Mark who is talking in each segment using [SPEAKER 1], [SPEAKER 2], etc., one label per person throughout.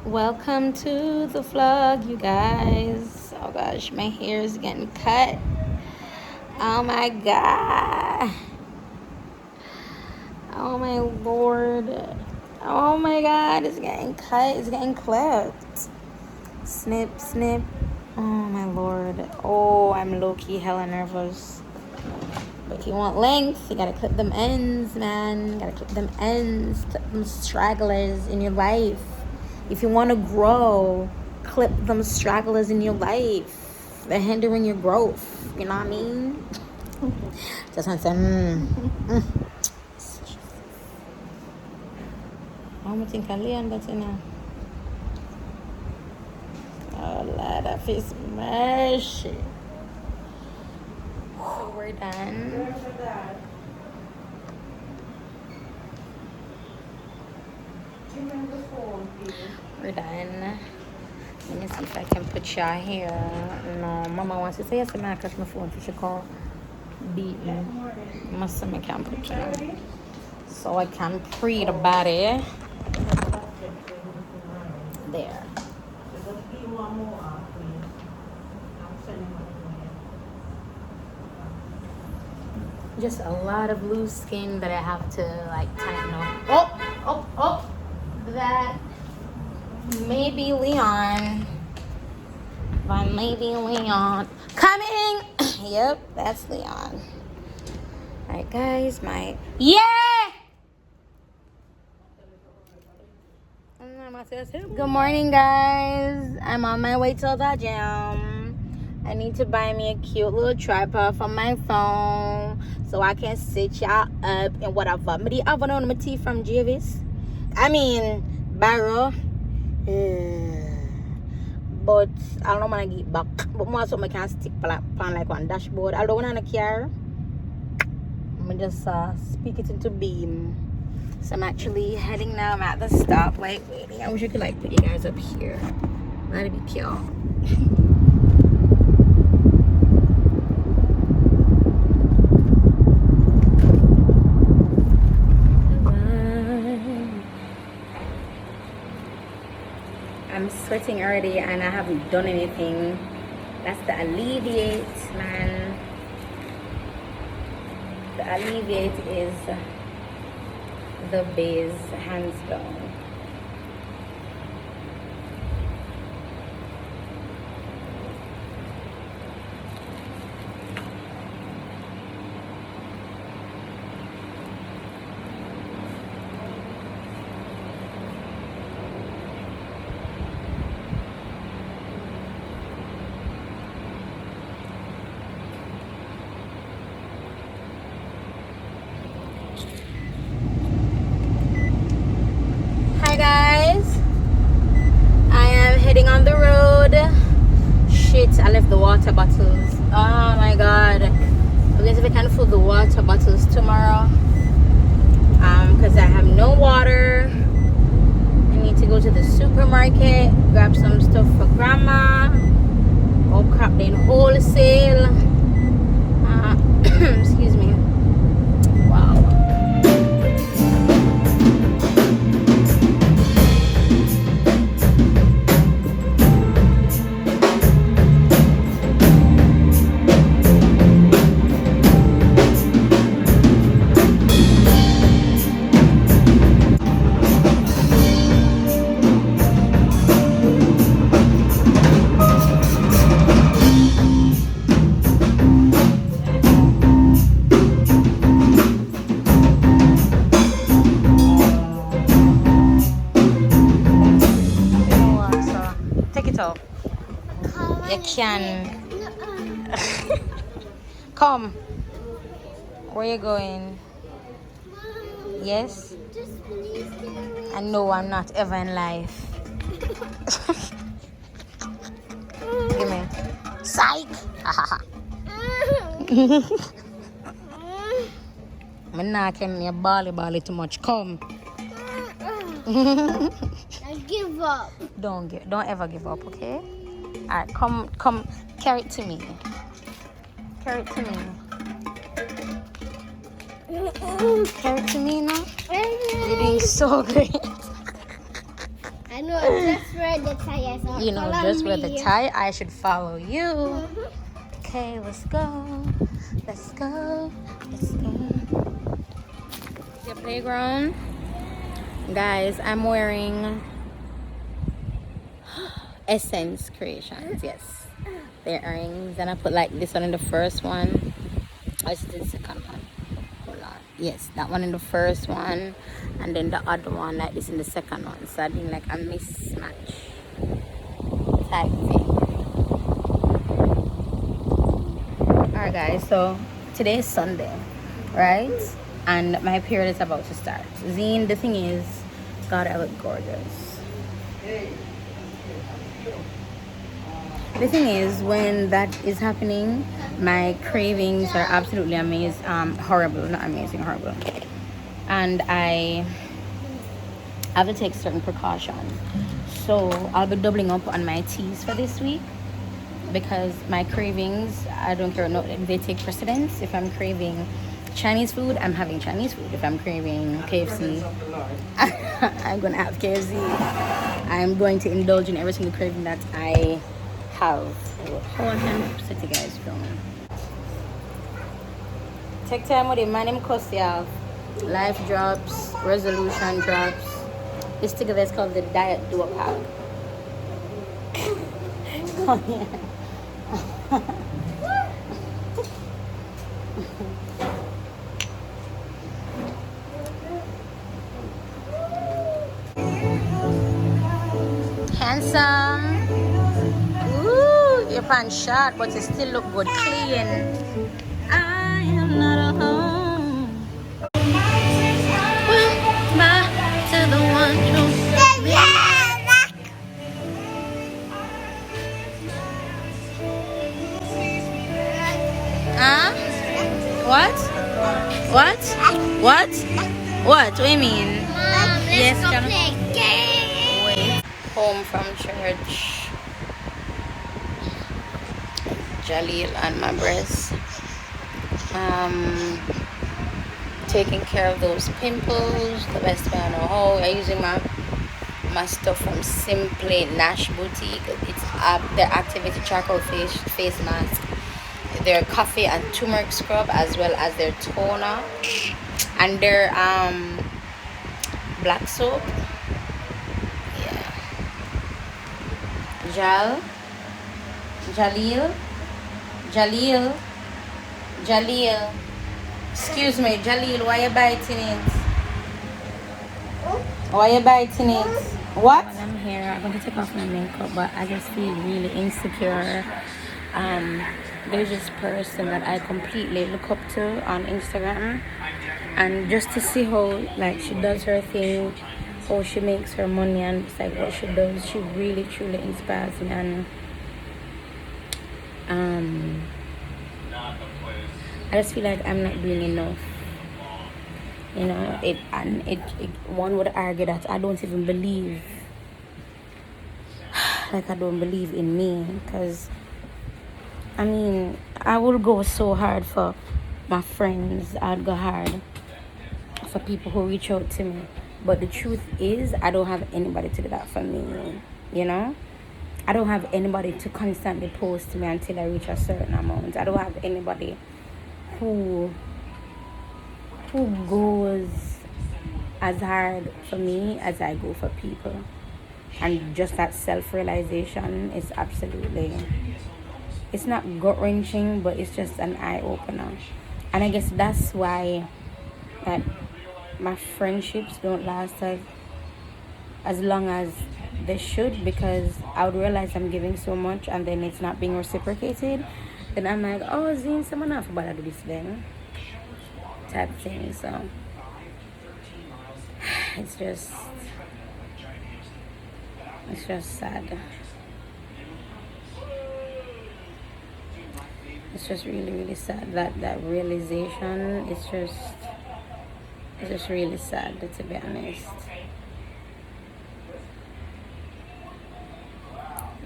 [SPEAKER 1] Welcome to the vlog, you guys. Oh gosh, my hair is getting cut. Oh my god. Oh my lord. Oh my god, it's getting cut. It's getting clipped. Snip, snip. Oh my lord. Oh, I'm low-key hella nervous. But if you want length, you gotta clip them ends, man. You gotta clip them ends. Clip them stragglers in your life. If you want to grow, clip them stragglers in your life. They're hindering your growth. You know what I mean? Just want to say, I'm think I learn but you know. Oh Lord, that face mercy. So we're done. We're done. Let me see if I can put y'all here. No, Mama wants to say yes, I'm gonna catch my phone for she call beat me. Must say I can't put y'all. So I can pre the body. There. Just a lot of loose skin that I have to like tighten up. Oh, that maybe Leon. Von maybe Leon coming. Yep, that's Leon. All right, guys, Good morning, guys. I'm on my way to the gym. I need to buy me a cute little tripod for my phone so I can sit y'all up and whatever. But the oven on my tea from Javis. I mean, Barrow. But I don't know when I get back. But more so I can stick plan like one dashboard. Although when I'm in a car, I'm just speak it into beam. So I'm actually heading now. I'm at the stoplight waiting. I wish I could like put you guys up here. That'd be cute. I'm sweating already and I haven't done anything. That's the Alleviate, man. The Alleviate is the base, hands down. Hi guys, I am heading on the road. Shit, I left the water bottles. Oh my god. I guess if I can fill the water bottles tomorrow. Because I have no water. I need to go to the supermarket, grab some stuff for grandma. Go crap in wholesale. Excuse me. Wow. You can. Come. Where you going? Yes? I know I'm not ever in life. Give me. Psych! I'm not getting your bally too much. Come.
[SPEAKER 2] I give up.
[SPEAKER 1] Don't ever give up, okay? Alright, come, carry it to me. Carry it to me. Carry it to me now. You're doing so great.
[SPEAKER 2] I know, just wear the tie.
[SPEAKER 1] You know, just wear the tie. I should follow you. Okay, let's go. Let's go. Let's go. Your playground. Guys, I'm wearing Essence Creations. Yes. Their earrings. And I put like this one in the first one. Oh, it's the second one. Hold on. Yes, that one in the first one. And then the other one like this in the second one. So I think like a mismatch type thing. Alright guys, so today is Sunday, right? And my period is about to start. Zine, the thing is, God, I look gorgeous. The thing is, when that is happening, my cravings are absolutely amazing, horrible, not amazing, horrible. And I have to take certain precautions. So I'll be doubling up on my teas for this week because my cravings, I don't care, no, they take precedence. If I'm craving Chinese food, I'm having Chinese food. If I'm craving KFC, I'm gonna have KFC. I'm going to indulge in every single craving that I have. Hold on, city guys, filming. Take time with it, man. Him cuss y'all. Life drops, resolution drops. This together is called the Diet Duo Pack. Come here. Handsome. Ooh, your pants short, but you still look good, clean. I am not alone. Well, back to the one who. Huh? What? What? What? What? What do you mean?
[SPEAKER 2] Mom,
[SPEAKER 1] Yes,
[SPEAKER 2] let's go
[SPEAKER 1] John.
[SPEAKER 2] play game.
[SPEAKER 1] Wait. Home from church. Jalil on my breast. Taking care of those pimples the best way I know how. I'm using my stuff from Simply Nash Boutique. It's their activity charcoal face mask, their coffee and turmeric scrub, as well as their toner and their black soap. Yeah. Jalil. Excuse me, Jalil, why you biting it? Why you biting it? What? When I'm here, I'm going to take off my makeup, but I just feel really insecure. There's this person that I completely look up to on Instagram, and just to see how like she does her thing, how she makes her money, and it's like what she does, she really truly inspires me. And I just feel like I'm not doing enough. You know, it one would argue that I don't even believe, like I don't believe in me, because I mean, I will go so hard for my friends. I'd go hard for people who reach out to me. But the truth is, I don't have anybody to do that for me, you know? I don't have anybody to constantly post to me until I reach a certain amount. I don't have anybody who goes as hard for me as I go for people. And just that self-realization is absolutely, it's not gut-wrenching, but it's just an eye-opener. And I guess that's why that my friendships don't last as long as they should, because I would realize I'm giving so much and then it's not being reciprocated. Then I'm like, oh, Zine, someone else about to do this then, type of thing. So it's just sad. It's just really, really sad. That realization, it's just really sad, to be honest.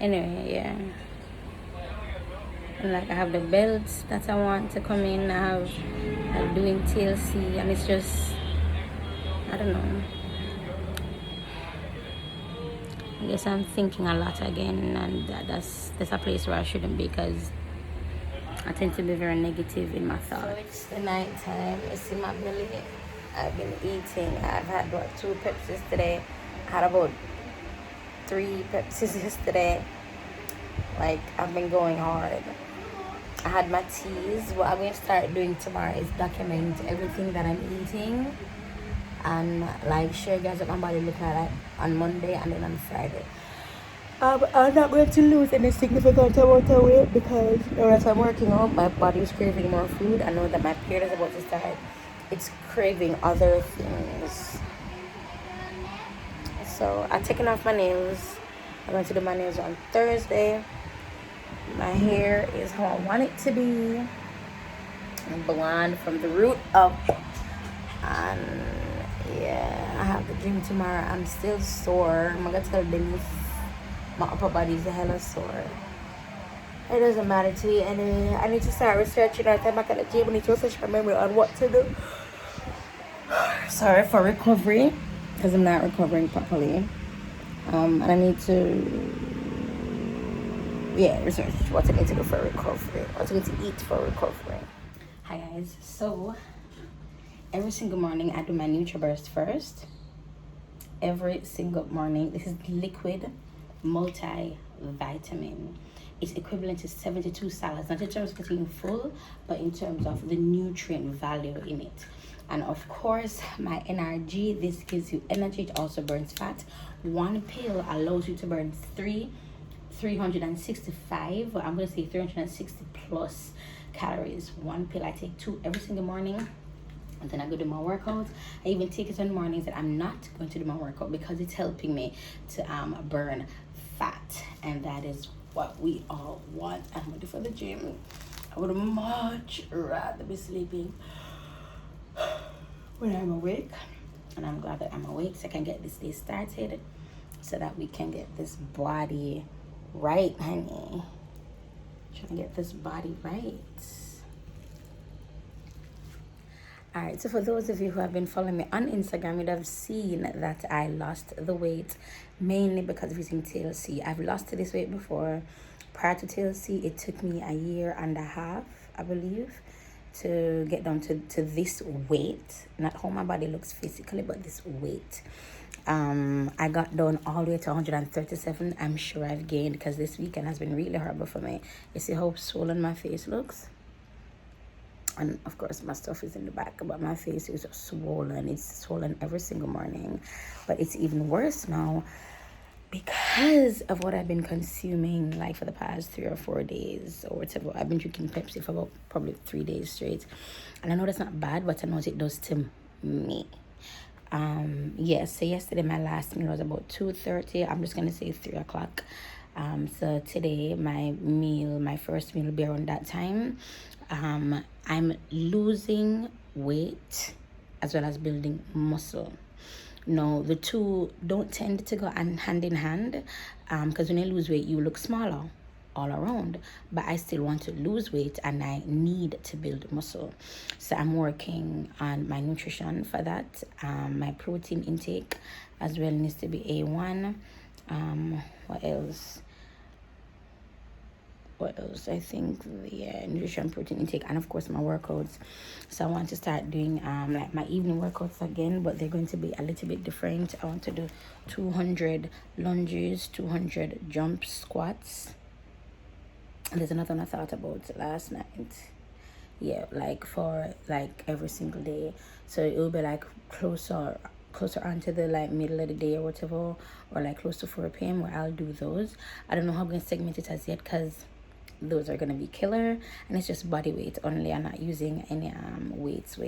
[SPEAKER 1] Anyway, yeah. And like I have the belts that I want to come in. I'm doing TLC, and it's just, I don't know. I guess I'm thinking a lot again, and that's a place where I shouldn't be, because I tend to be very negative in my thoughts. So it's the night time. It's in my belly. I've been eating. I've had about 2 Pepsis today. I had about 3 Pepsis yesterday. Like, I've been going hard. I had my teas. What I'm going to start doing tomorrow is document everything that I'm eating, and like share you guys what my body looking like on Monday and then on Friday. I'm not going to lose any significant amount of weight, because as I'm working out, my body is craving more food. I know that my period is about to start. It's craving other things. So I've taken off my nails. I'm going to do my nails on Thursday. My hair is how I want it to be. Blonde from the root up. And yeah, I have the gym tomorrow. I'm still sore. I'm going to tell Denise my upper body is hella sore. It doesn't matter to me anyway. I need to start researching our time back at the gym. I need to refresh my memory on what to do. Sorry for recovery, because I'm not recovering properly. And I need to research what I need to do for recovery, what I need to eat for recovery. Hi guys, so every single morning I do my NutriBurst first. Every single morning. This is liquid multivitamin. It's equivalent to 72 salads, not in terms of getting full, but in terms of the nutrient value in it. And of course, my NRG, this gives you energy. It also burns fat. 1 pill allows you to burn 365, or I'm going to say 360 plus calories. 1 pill. I take 2 every single morning, and then I go do my workouts. I even take it on mornings that I'm not going to do my workout, because it's helping me to burn fat, and that is what we all want. I'm ready for the gym. I would much rather be sleeping when I'm awake, and I'm glad that I'm awake, so I can get this day started, so that we can get this body right, honey. Trying to get this body right. Alright, so for those of you who have been following me on Instagram, you'd have seen that I lost the weight mainly because of using TLC. I've lost this weight before. Prior to TLC, it took me a year and a half, I believe, to get down to this weight. Not how my body looks physically, but this weight. I got down all the way to 137. I'm sure I've gained, because this weekend has been really horrible for me. You see how swollen my face looks? And of course my stuff is in the back, but my face is swollen. It's swollen every single morning, but it's even worse now because of what I've been consuming, like for the past 3 or 4 days or whatever. I've been drinking Pepsi for about probably 3 days straight, and I know that's not bad, but I know what it does to me. So yesterday my last meal was about 2:30. I'm just gonna say 3 o'clock. So today my first meal will be around that time. I'm losing weight as well as building muscle. No, the two don't tend to go hand in hand, because when you lose weight, you look smaller all around. But I still want to lose weight, and I need to build muscle. So I'm working on my nutrition for that. My protein intake as well needs to be A1. What else? I think the nutrition, protein intake, and of course my workouts. So I want to start doing like my evening workouts again, but they're going to be a little bit different. I want to do 200 lunges, 200 jump squats. And there's another one I thought about last night. Yeah, like for like every single day. So it will be like closer onto the like middle of the day or whatever, or like close to 4 p.m. where I'll do those. I don't know how I'm going to segment it as yet, because those are going to be killer, and it's just body weight only. I'm not using any weights. So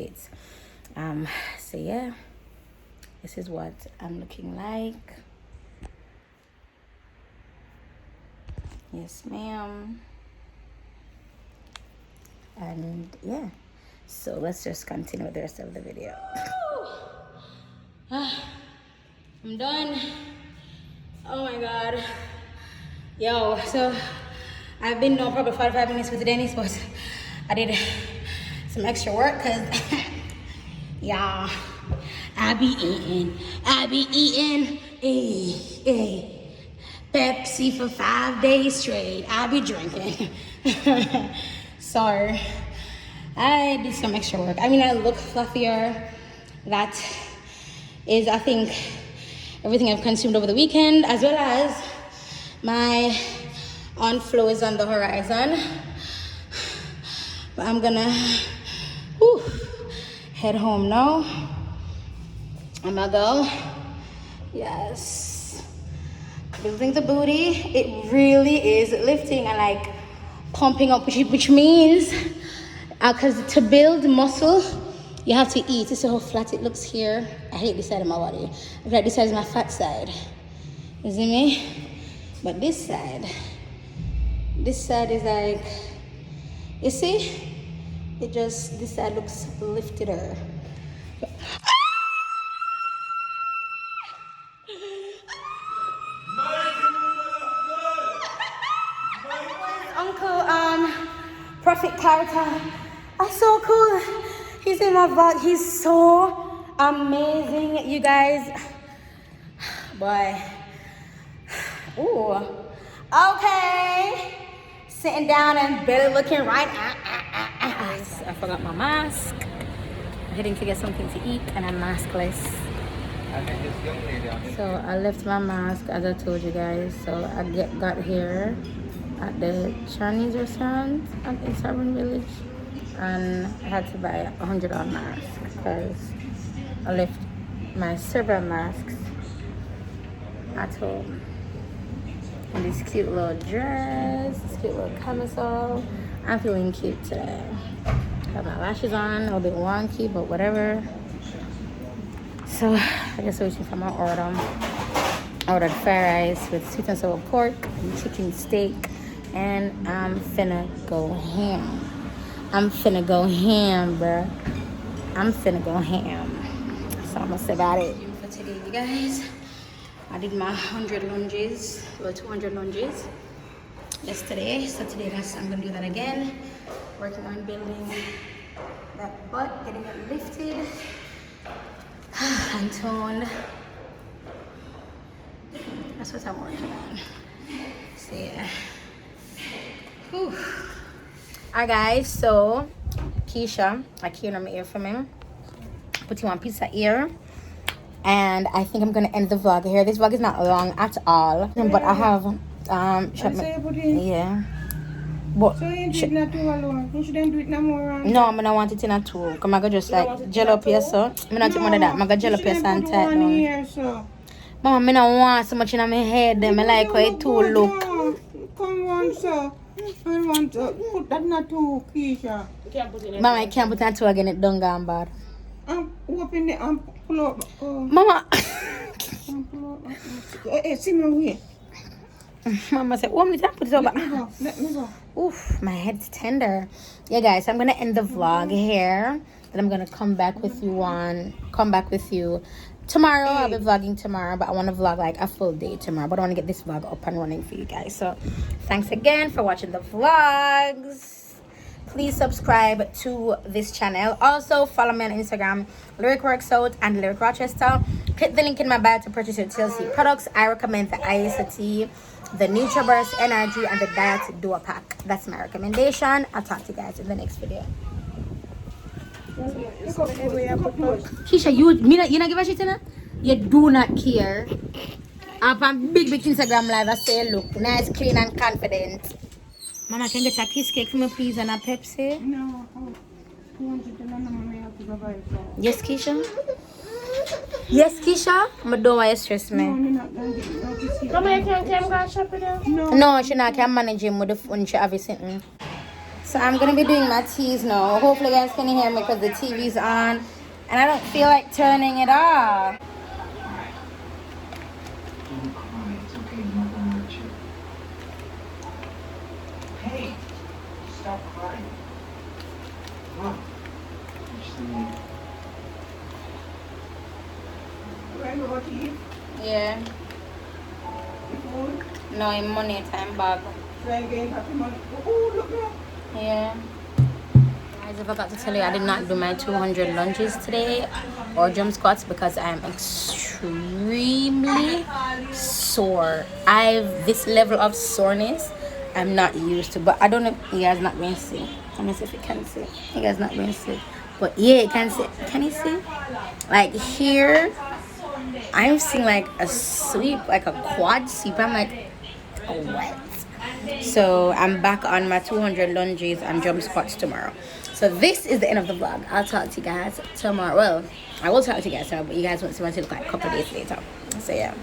[SPEAKER 1] yeah, this is what I'm looking like. Yes ma'am. And yeah, so let's just continue with the rest of the video. I'm done. Oh my god. Yo, so I've been doing probably 45 minutes with Dennis, but I did some extra work, because I be eating. Hey, Pepsi for 5 days straight. I'll be drinking. Sorry. I did some extra work. I mean, I look fluffier. That is, I think, everything I've consumed over the weekend, as well as my on-flow is on the horizon. But I'm gonna head home now. I'm gonna go. Yes. Building the booty. It really is lifting and like pumping up, which means because to build muscle, you have to eat. You see how flat it looks here? I hate this side of my body. I feel like this side is my fat side. You see me? But this side is like, you see? It just, this side looks lifteder. Uncle, Prophet Carter. That's so cool. He's in my vlog. He's so amazing, you guys. Boy. Ooh. Okay. Sitting down and belly looking right. I forgot my mask. I'm heading to get something to eat and I'm maskless. So I left my mask as I told you guys. So I got here at the Chinese restaurant at East Village, and I had to buy $100 mask because I left my several masks at home. And this cute little dress, this cute little camisole. I'm feeling cute today. Got my lashes on, a little bit wonky, but whatever. So I just waiting for my order. I ordered fried rice with sweet and sour pork and chicken steak. And I'm finna go ham. I'm finna go ham, bruh. I'm finna go ham. So I'm gonna say about it. For today, you guys, I did my 100 lunges, or 200 lunges yesterday. So today, I'm gonna do that again. Working on building that butt, getting it lifted and toned. That's what I'm working on. So yeah. Whew. Alright guys, so Keisha, I came on my ear for me. Put you on piece of ear. And I think I'm gonna end the vlog here. This vlog is not long at all. But I have yeah. But
[SPEAKER 3] so you do it not too alone. You shouldn't do it no more.
[SPEAKER 1] No, I don't want it in a two. Come I go just like gel up here so. I'm not take more than that. I'm gonna gel up here and tight down.
[SPEAKER 3] Here, so.
[SPEAKER 1] Mama, I don't want so much in my head. I like how it too look.
[SPEAKER 3] Come on, sir. I want to put that not too, Keisha.
[SPEAKER 1] Mama, I can't put that two again. It don't go bad.
[SPEAKER 3] Open the pull up.
[SPEAKER 1] Mama.
[SPEAKER 3] Pull up. Hey, see me away.
[SPEAKER 1] Mama said, "Oh, let me put it over."
[SPEAKER 3] Let me go.
[SPEAKER 1] Oof, my head's tender. Yeah, guys, I'm gonna end the vlog here. Then I'm gonna come back with you tomorrow. I'll be vlogging tomorrow, but I want to vlog like a full day tomorrow. But I want to get this vlog up and running for you guys. So, thanks again for watching the vlogs. Please subscribe to this channel. Also, follow me on Instagram, Lyric Works Out and Lyric Rochester. Click the link in my bio to purchase your TLC products. I recommend the IST, the NutriBurst Energy, and the Diet Duo Pack. That's my recommendation. I'll talk to you guys in the next video. Keisha, you not give a shit, you You do not care. I have a big Instagram live. I say, look, nice, clean, and confident. Mama, can you get a kiss cake for me, please, and a Pepsi?
[SPEAKER 3] No. I want you to know Mommy have to go buy it.
[SPEAKER 1] Yes, Keisha? Yes, Keisha? But don't want you stress me.
[SPEAKER 3] No, you're not going to get no kiss cake.
[SPEAKER 2] Mama, you can't go shopping now?
[SPEAKER 1] No, she not can manage him with the phone. She have it sitting. So I'm going to be doing my teas now. Hopefully you guys can hear me because the TV's on. And I don't feel like turning it off.
[SPEAKER 4] Hey, stop crying. Come on.
[SPEAKER 3] When what you eat?
[SPEAKER 1] Yeah.
[SPEAKER 3] Food?
[SPEAKER 1] No, in money time bag.
[SPEAKER 3] Try again, happy money. Oh, look now.
[SPEAKER 1] Yeah. Guys, I forgot to tell you I did not do my 200 lunges today. or jump squats because I am extremely sore. This level of soreness I'm not used to, but I don't know if you guys not going to see. Let me see if you can see. You guys not going to see, but yeah, you can see. Can you see? Like here, I'm seeing like a sweep, like a quad sweep. I'm like, oh, what? So I'm back on my 200 lunges and jump squats tomorrow. So this is the end of the vlog. I'll talk to you guys tomorrow. Well, I will talk to you guys tomorrow, but you guys won't see me until like a couple days later. So yeah.